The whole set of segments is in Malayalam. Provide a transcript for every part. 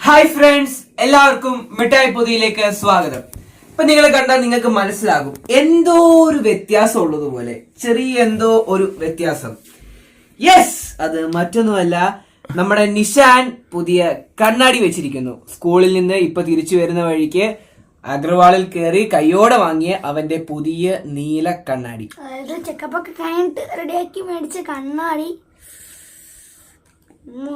ഹായ് ഫ്രണ്ട്സ്, എല്ലാവർക്കും മിഠായി പൊതിയിലേക്ക് സ്വാഗതം. ഇപ്പൊ നിങ്ങൾ കണ്ടാൽ നിങ്ങൾക്ക് മനസ്സിലാകും എന്തോ ഒരു വ്യത്യാസം ഉള്ളതുപോലെ, ചെറിയ എന്തോ ഒരു വ്യത്യാസം. യെസ്, അത് മറ്റൊന്നുമല്ല, നമ്മുടെ നിഷാൻ പുതിയ കണ്ണാടി വെച്ചിരിക്കുന്നു. സ്കൂളിൽ നിന്ന് ഇപ്പൊ തിരിച്ചു വരുന്ന വഴിക്ക് അഗ്രവാളിൽ കയറി കയ്യോടെ വാങ്ങിയ അവന്റെ പുതിയ നീല കണ്ണാടി. അതായത് ചെക്കപ്പ് ഒക്കെ കഴിഞ്ഞിട്ട് റെഡിയാക്കി മേടിച്ച കണ്ണാടി.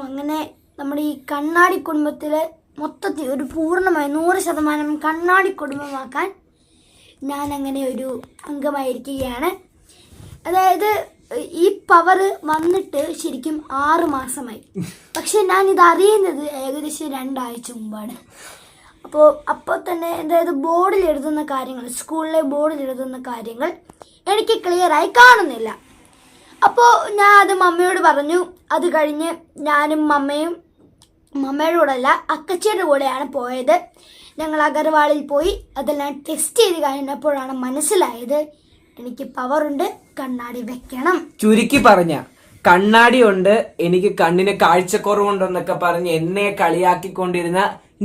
അങ്ങനെ നമ്മുടെ ഈ കണ്ണാടി കുടുംബത്തിലെ മൊത്തത്തിൽ ഒരു പൂർണ്ണമായി 100% കണ്ണാടി കുടുംബമാക്കാൻ ഞാൻ അങ്ങനെ ഒരു അംഗമായിരിക്കുകയാണ്. അതായത് ഈ പവർ വന്നിട്ട് ശരിക്കും 6 മാസമായി. പക്ഷെ ഞാൻ ഇത് അറിയുന്നത് ഏകദേശം 2 ആഴ്ച മുമ്പാണ്. അപ്പോൾ തന്നെ അതായത് ബോർഡിൽ എഴുതുന്ന കാര്യങ്ങൾ, സ്കൂളിലെ ബോർഡിൽ എഴുതുന്ന കാര്യങ്ങൾ എനിക്ക് ക്ലിയറായി കാണുന്നില്ല. അപ്പോൾ ഞാൻ അത് മമ്മയോട് പറഞ്ഞു. അത് കഴിഞ്ഞ് ഞാനും മമ്മയുടെ കൂടെ അല്ല, അക്കച്ചിയുടെ കൂടെയാണ് പോയത്. ഞങ്ങൾ അഗർവാളിൽ പോയി അതെല്ലാം ടെസ്റ്റ് ചെയ്ത് കഴിഞ്ഞപ്പോഴാണ് മനസ്സിലായത് എനിക്ക് പവറുണ്ട്, കണ്ണാടി വെക്കണം. ചുരുക്കി പറഞ്ഞ കണ്ണാടി ഉണ്ട്, എനിക്ക് കണ്ണിന് കാഴ്ചക്കുറവുണ്ടെന്നൊക്കെ പറഞ്ഞ് എന്നെ കളിയാക്കിക്കൊണ്ടിരുന്ന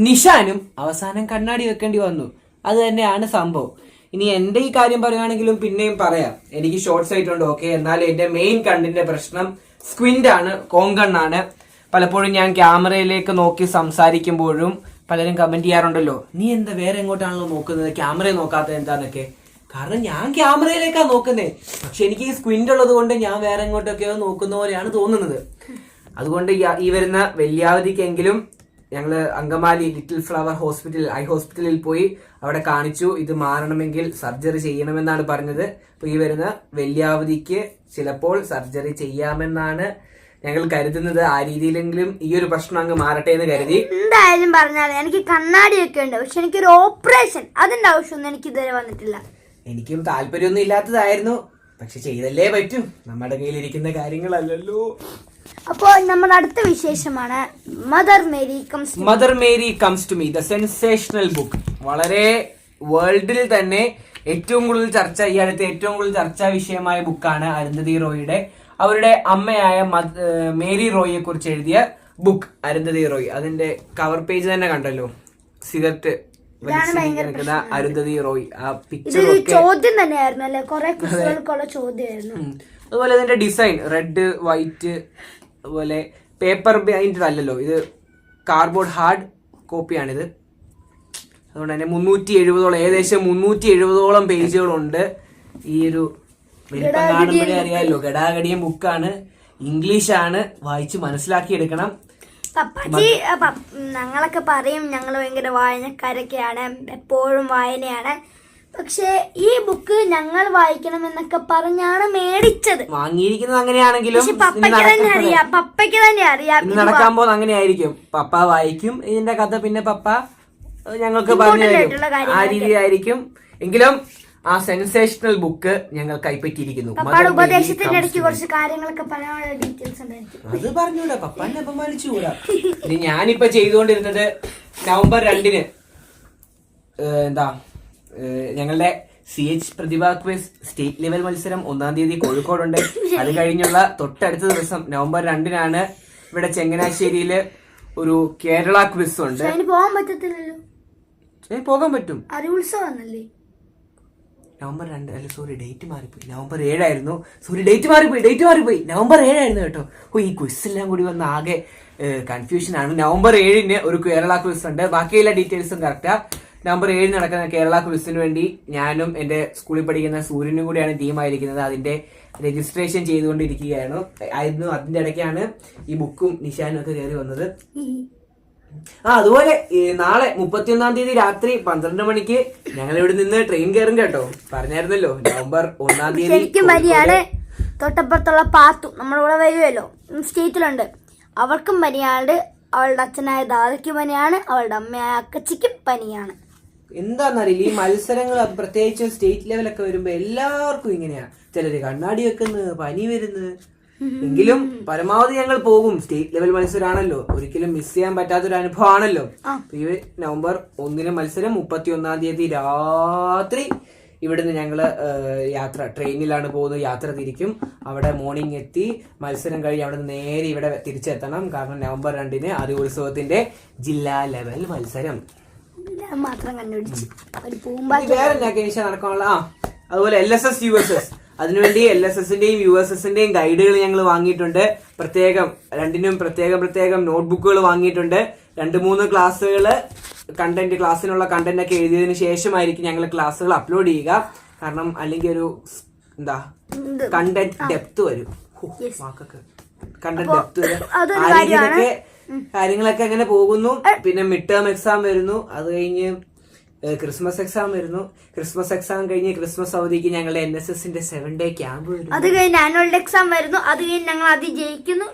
നിഷാനും അവസാനം കണ്ണാടി വെക്കേണ്ടി വന്നു. അത് തന്നെയാണ് സംഭവം. ഇനി എന്റെ ഈ കാര്യം പറയുകയാണെങ്കിലും പിന്നെയും പറയാം, എനിക്ക് ഷോർട്ട് സൈറ്റ് ഉണ്ട്, ഓക്കെ. എന്നാൽ എന്റെ മെയിൻ കണ്ണിന്റെ പ്രശ്നം സ്ക്വിന്റ് ആണ്, കോങ്കണ്ണാണ്. പലപ്പോഴും ഞാൻ ക്യാമറയിലേക്ക് നോക്കി സംസാരിക്കുമ്പോഴും പലരും കമന്റ് ചെയ്യാറുണ്ടല്ലോ, നീ എന്താ വേറെ എങ്ങോട്ടാണല്ലോ നോക്കുന്നത്, ക്യാമറയെ നോക്കാത്തത് എന്താന്നൊക്കെ. കാരണം ഞാൻ ക്യാമറയിലേക്കാണ് നോക്കുന്നത്, പക്ഷെ എനിക്ക് ഈ സ്ക്വിന്റ് ഉള്ളത് കൊണ്ട് ഞാൻ വേറെ എങ്ങോട്ടൊക്കെയോ നോക്കുന്ന പോലെയാണ് തോന്നുന്നത്. അതുകൊണ്ട് ഈ വരുന്ന വെള്ളിയാവധിക്കെങ്കിലും ഞങ്ങള് Angamaly little flower hospital, I ഹോസ്പിറ്റലിൽ പോയി അവിടെ കാണിച്ചു. ഇത് മാറണമെങ്കിൽ സർജറി ചെയ്യണമെന്നാണ് പറഞ്ഞത്. അപ്പൊ ഈ വരുന്ന വെള്ളിയാവധിക്ക് ചിലപ്പോൾ സർജറി ചെയ്യാമെന്നാണ് ഞങ്ങൾ കരുതുന്നത്. ആ രീതിയിലെങ്കിലും ഈ ഒരു പ്രശ്നം അങ്ങ് മാറട്ടെ എന്ന് കരുതി. എന്തായാലും പറഞ്ഞാൽ എനിക്ക് കണ്ണാടിയൊക്കെ ഉണ്ട്, പക്ഷെ എനിക്കൊരു ഓപ്പറേഷൻ അതിന്റെ ആവശ്യമൊന്നും എനിക്ക് ഇതുവരെ വന്നിട്ടില്ല. എനിക്കും താല്പര്യമൊന്നും ഇല്ലാത്തതായിരുന്നു, പക്ഷെ ചെയ്തല്ലേ പറ്റൂ, നമ്മുടെ കയ്യിലിരിക്കുന്ന കാര്യങ്ങളല്ലല്ലോ. അപ്പോൾ നമ്മുടെ അടുത്ത വിശേഷമാണ് Mother Mary comes to me, the sensational book. വളരെ വേൾഡിൽ തന്നെ ഏറ്റവും കൂടുതൽ ചർച്ച, ഈ അടുത്ത് ഏറ്റവും കൂടുതൽ ചർച്ചാ വിഷയമായ ബുക്കാണ് അരുന്ധതി റോയിയുടെ. അവരുടെ അമ്മയായ മേരി റോയിയെ കുറിച്ച് എഴുതിയ ബുക്ക് അരുന്ധതി റോയ്. അതിന്റെ കവർ പേജ് തന്നെ കണ്ടല്ലോ, സിഗരറ്റ് അരുന്ധതി റോയ്. ആ പിക്ചർ ചോദ്യം തന്നെയായിരുന്നു അല്ലെ, കുറെ കുട്ടികൾക്കുള്ള ചോദ്യമായിരുന്നു. അതുപോലെ ഇതിന്റെ ഡിസൈൻ റെഡ് വൈറ്റ്, അതുപോലെ പേപ്പർ ബൈൻഡ് അല്ലല്ലോ, ഇത് കാർഡ്ബോർഡ് ഹാർഡ് കോപ്പിയാണിത്. അതുകൊണ്ട് തന്നെ 370ഓളം, ഏകദേശം 370ഓളം പേജുകളുണ്ട്. ഈ ഒരു വലിപ്പം കാണുമ്പോഴേ അറിയാമല്ലോ, ഗടാഗടിയും ബുക്കാണ്, ഇംഗ്ലീഷാണ്, വായിച്ച് മനസ്സിലാക്കിയെടുക്കണം. പപ്പാജി ഞങ്ങളൊക്കെ പറയും ഞങ്ങൾ ഭയങ്കര വായനക്കാരൊക്കെയാണ്, എപ്പോഴും വായനയാണ്. പക്ഷെ ഈ ബുക്ക് ഞങ്ങൾ വായിക്കണം എന്നൊക്കെ പറഞ്ഞാണ് മേടിച്ചത്. വാങ്ങിയിരിക്കുന്നത് അങ്ങനെയാണെങ്കിലും പപ്പയ്ക്ക് തന്നെ അറിയാം നടക്കാൻ പോകുന്ന അങ്ങനെയായിരിക്കും. പപ്പ വായിക്കും ഇതിന്റെ കഥ, പിന്നെ പപ്പ ഞങ്ങൾക്ക് പറഞ്ഞു തരും. ആ രീതിയായിരിക്കും. എങ്കിലും ആ സെൻസേഷണൽ ബുക്ക് ഞങ്ങൾ കൈപ്പറ്റിയിരിക്കുന്നു. ഉപദേശത്തിന്റെ ഇടയ്ക്ക് കുറച്ച് കാര്യങ്ങളൊക്കെ പറയാനുള്ള ഡീറ്റെയിൽസ് ഉണ്ടായിരിക്കും. അത് പറഞ്ഞൂടാ, പപ്പാനെ അപമാനിച്ചുകൂടാ. ഇനി ഞാനിപ്പോ ചെയ്തുകൊണ്ടിരുന്നത് നവംബർ 2 എന്താ ഞങ്ങളുടെ CH പ്രതിഭ ക്വിസ് സ്റ്റേറ്റ് ലെവൽ മത്സരം 1-ാം തീയതി കോഴിക്കോടുണ്ട്. അത് കഴിഞ്ഞുള്ള തൊട്ടടുത്ത ദിവസം നവംബർ 2 ഇവിടെ ചങ്ങനാശ്ശേരിയില് ഒരു കേരള ക്വിസ് ഉണ്ട്. പോകാൻ പറ്റത്തില്ലല്ലോ. പോകാൻ പറ്റും, അറിവുത്സവമല്ലേ. നവംബർ 2 അല്ല, സോറി, ഡേറ്റ് മാറിപ്പോയി. നവംബർ 7 ആയിരുന്നു. സോറി, ഡേറ്റ് മാറിപ്പോയി. നവംബർ 7 ആയിരുന്നു കേട്ടോ. ഈ ക്വിസ് എല്ലാം കൂടി വന്ന് ആകെ കൺഫ്യൂഷൻ ആണ്. നവംബർ 7 ഒരു കേരള ക്വിസ് ഉണ്ട്. ബാക്കിയുള്ള ഡീറ്റെയിൽസും കറക്റ്റാ. നവംബർ 7 നടക്കുന്ന കേരള ക്വിസിന് വേണ്ടി ഞാനും എന്റെ സ്കൂളിൽ പഠിക്കുന്ന സൂര്യനും കൂടിയാണ് ടീമായിരിക്കുന്നത്. അതിന്റെ രജിസ്ട്രേഷൻ ചെയ്തുകൊണ്ടിരിക്കുകയായിരുന്നു. അതിന്റെ ഇടയ്ക്കാണ് ഈ ബുക്കും നിഷാനും ഒക്കെ കയറി വന്നത്. അതുപോലെ നാളെ 31-ാം തീയതി രാത്രി 12 മണിക്ക് ഞങ്ങൾ ഇവിടെ നിന്ന് ട്രെയിൻ കയറും കേട്ടോ. പറഞ്ഞായിരുന്നല്ലോ, നവംബർ 1-ാം തീയതി. ശരിക്കും പനിയാണ്. തൊട്ടപ്പുറത്തുള്ള പാത്തു നമ്മളിവിടെ വരുമല്ലോ, സ്റ്റേറ്റിലുണ്ട്, അവൾക്കും പനിയാണ്. അവളുടെ അച്ഛനായ ദാദയ്ക്കും പനിയാണ്. അവളുടെ അമ്മയായ അക്കച്ചിക്കും പനിയാണ്. എന്താന്നറിയില്ല, ഈ മത്സരങ്ങൾ പ്രത്യേകിച്ച് സ്റ്റേറ്റ് ലെവലൊക്കെ വരുമ്പോ എല്ലാവർക്കും ഇങ്ങനെയാ. ചിലര് കണ്ണാടി വെക്കുന്നത്, പനി വരുന്നത്. എങ്കിലും പരമാവധി ഞങ്ങൾ പോകും. സ്റ്റേറ്റ് ലെവൽ മത്സരമാണല്ലോ, ഒരിക്കലും മിസ് ചെയ്യാൻ പറ്റാത്തൊരു അനുഭവമാണല്ലോ. ഈ നവംബർ 1 മത്സരം, 31-ാം തീയതി രാത്രി ഇവിടുന്ന് ഞങ്ങള് ട്രെയിനിലാണ് പോകുന്നത്, യാത്ര തിരിക്കും. അവിടെ മോർണിംഗ് എത്തി മത്സരം കഴിഞ്ഞ് അവിടെ നിന്ന് നേരെ ഇവിടെ തിരിച്ചെത്തണം. കാരണം November 2 അറിവുത്സവത്തിന്റെ ജില്ലാ ലെവൽ മത്സരം മാത്രം കണ്ടുപിടിച്ചു വേറെ നിശ നടക്കാനുള്ള. അതുപോലെ LSS USS, അതിനുവേണ്ടി LSSന്റെയും USSന്റെയും ഗൈഡുകൾ ഞങ്ങൾ വാങ്ങിയിട്ടുണ്ട്. രണ്ടിനും പ്രത്യേകം നോട്ട്ബുക്കുകൾ വാങ്ങിയിട്ടുണ്ട്. 2-3 ക്ലാസ്സുകള് ക്ലാസ്സിനുള്ള കണ്ടന്റ് ഒക്കെ എഴുതിയതിനു ശേഷമായിരിക്കും ഞങ്ങൾ ക്ലാസ്സുകൾ അപ്ലോഡ് ചെയ്യുക. കാരണം അല്ലെങ്കിൽ ഒരു കണ്ടന്റ് ഡെപ്ത് വരും. കണ്ടന്റ് ഡെപ്ത് വരും. കാര്യങ്ങളൊക്കെ അങ്ങനെ പോകുന്നു. പിന്നെ മിഡ് ടേം എക്സാം വരുന്നു, അത് കഴിഞ്ഞ് ക്രിസ്മസ് എക്സാം വരുന്നു. ക്രിസ്മസ് എക്സാം കഴിഞ്ഞ് ക്രിസ്മസ് അവധിക്ക് ഞങ്ങളുടെ NSSന്റെ 7-day ക്യാമ്പ് വരുന്നു. അത് കഴിഞ്ഞ് ആനുവൽ എക്സാം വരുന്നു. അത് കഴിഞ്ഞ് ഞങ്ങൾ അത് ജയിക്കുന്നു.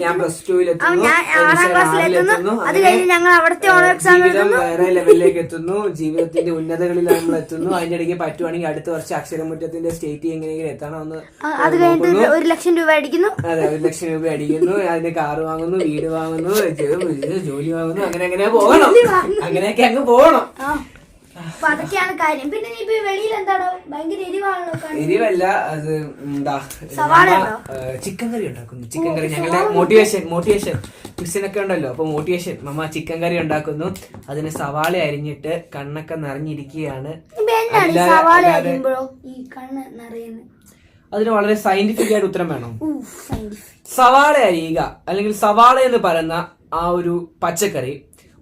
ഞാൻ +2 ഞാൻ 6ാം ക്ലാസ്സിലെത്തുന്നു. അത് കഴിഞ്ഞ് ഞങ്ങൾ അവിടുത്തെ ഓണം എക്സാം വേറെ ലെവലിലേക്ക് എത്തുന്നു. ജീവിതത്തിന്റെ ഉന്നതകളിൽ നമ്മൾ എത്തുന്നു. അതിന്റെ ഇടയ്ക്ക് പറ്റുവാണെങ്കിൽ അടുത്ത വർഷം അക്ഷരമുറ്റത്തിന്റെ സ്റ്റേറ്റ് എങ്ങനെയെങ്കിലും എത്തണമെന്ന്. അത് കഴിഞ്ഞിട്ട് 1 ലക്ഷം രൂപ അടിക്കുന്നു. അതെ, 1 ലക്ഷം രൂപ അടിക്കുന്നു. അതിന് കാറ് വാങ്ങുന്നു, വീട് വാങ്ങുന്നു, ജോലി വാങ്ങുന്നു. അങ്ങനെ പോകണം. അങ്ങനെയൊക്കെ അങ്ങ് പോകണം. അപ്പൊ അതൊക്കെയാണ് കാര്യം. പിന്നെ നീ വെളിയിൽ എന്താണോ ഭയങ്കര എരിവാണല്ലോ? എരിവല്ല, അത് ചിക്കൻ കറി ഉണ്ടാക്കുന്നു. ചിക്കൻ കറി ഞങ്ങളുടെ മോട്ടിവേഷൻ മിസ്സിനൊക്കെ ഉണ്ടല്ലോ. അപ്പൊ മോട്ടിവേഷൻ മമ്മ ചിക്കൻ കറി ഉണ്ടാക്കുന്നു. അതിന് സവാള അരിഞ്ഞിട്ട് കണ്ണൊക്കെ നിറഞ്ഞിരിക്കുകയാണ്. അതിന് വളരെ സയന്റിഫിക് ആയിട്ട് ഉത്തരം വേണം. സവാള അരിയുക അല്ലെങ്കിൽ സവാള എന്ന് പറയുന്ന ആ ഒരു പച്ചക്കറി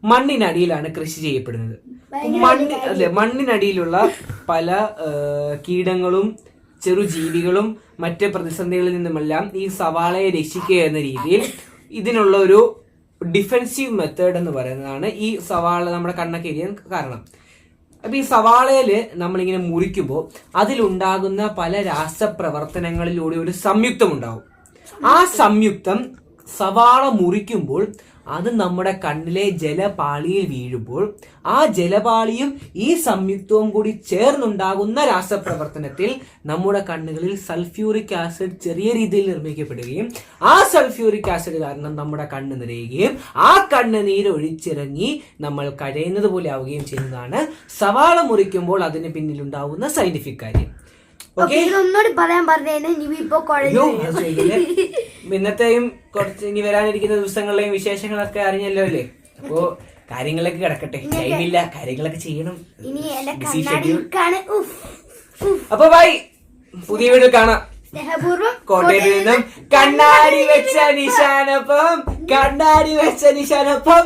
മണ്ണിനടിയിലാണ് കൃഷി ചെയ്യപ്പെടുന്നത്. മണ്ണിനടിയിലുള്ള പല കീടങ്ങളും ചെറുജീവികളും മറ്റ് പ്രതിസന്ധികളിൽ നിന്നുമെല്ലാം ഈ സവാളയെ രക്ഷിക്കുക എന്ന രീതിയിൽ ഇതിനുള്ള ഒരു ഡിഫെൻസീവ് മെത്തേഡ് എന്ന് പറയുന്നതാണ് ഈ സവാള നമ്മുടെ കണ്ണൊക്കെ എരിയാൻ കാരണം. അപ്പൊ ഈ സവാളയില് നമ്മളിങ്ങനെ മുറിക്കുമ്പോൾ അതിലുണ്ടാകുന്ന പല രാസപ്രവർത്തനങ്ങളിലൂടെ ഒരു സംയുക്തം ഉണ്ടാവും. ആ സംയുക്തം സവാള മുറിക്കുമ്പോൾ അത് നമ്മുടെ കണ്ണിലെ ജലപാളിയിൽ വീഴുമ്പോൾ ആ ജലപാളിയും ഈ സംയുക്തവും കൂടി ചേർന്നുണ്ടാകുന്ന രാസപ്രവർത്തനത്തിൽ നമ്മുടെ കണ്ണുകളിൽ സൾഫ്യൂറിക് ആസിഡ് ചെറിയ രീതിയിൽ നിർമ്മിക്കപ്പെടുകയും ആ സൾഫ്യൂറിക് ആസിഡ് കാരണം നമ്മുടെ കണ്ണ് നിറയുകയും ആ കണ്ണ് നീരൊഴിച്ചിറങ്ങി നമ്മൾ കരയുന്നത് പോലെ ആവുകയും ചെയ്യുന്നതാണ് സവാള മുറിക്കുമ്പോൾ അതിന് പിന്നിലുണ്ടാവുന്ന സയന്റിഫിക് കാര്യം. ഒന്നുകൂടി പറയാൻ പറഞ്ഞേനെ. ഇന്നത്തെയും കുറച്ച് ഇനി വരാനിരിക്കുന്ന ദിവസങ്ങളിലെയും വിശേഷങ്ങളൊക്കെ അറിഞ്ഞല്ലോ അല്ലേ? അപ്പോ കാര്യങ്ങളൊക്കെ കിടക്കട്ടെ, ടൈമില്ല, കാര്യങ്ങളൊക്കെ ചെയ്യണം. അപ്പൊ ബൈ, പുതിയ വീഡിയോ കാണാം. കോട്ടയത്തിൽ നിന്നും കണ്ണാടി വെച്ച നിശാനൊപ്പം